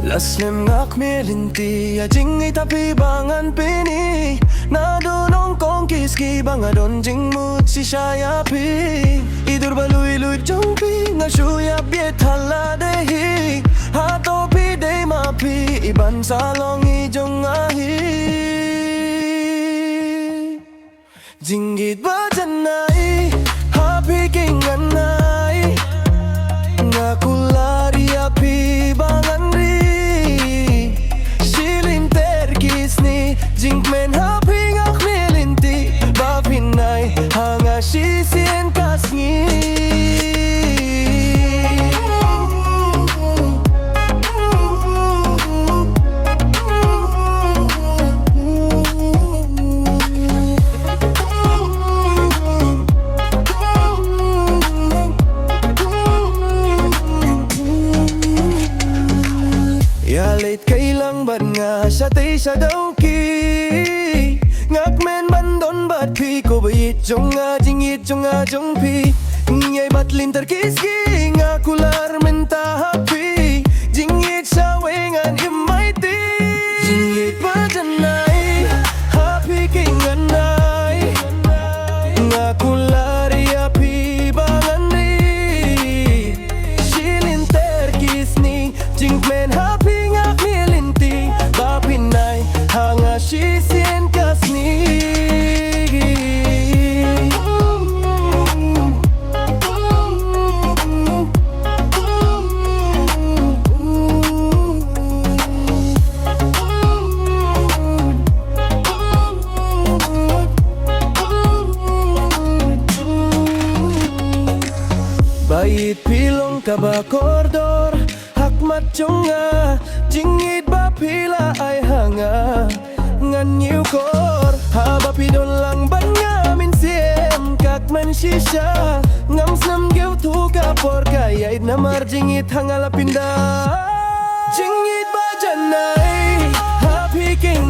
Lasnem ngak melinti Jing tapi bangan pini Nadunong kong kiski Banga don jing mut si syayapi Idur balui-lui jongpi Ngashuya biet haladehi Hatopi de mapi Iban salong ijong ahi Jinggit ba janai Happy king anai Ngakulari api bangan ri Jing men happy ngak melinti Bapinay hanga sisien kasngi Ya late kailang ban nga sa tay sa daw Ngak men bandon bat pi Ko bayit jong nga jingit jong nga jong pi Ngay bat lim terkiski Ngakular menta happy Jingit sa wengan imaiti Jingit ba janai Happy king anai Ngakular iapi bangan ri Shilin terkisni Jing men happy ngak milinti Bapinay hanga sisien Bait pilong kaba kordor Hakmat jonga Jingit ba pila ay hanga Ngan niu kor Haba pidon lang ban nga min siem Kak man shisha Ngam snam gew tu kapor Kayait namar jingit hangala pinda Jingit ba janai Happy king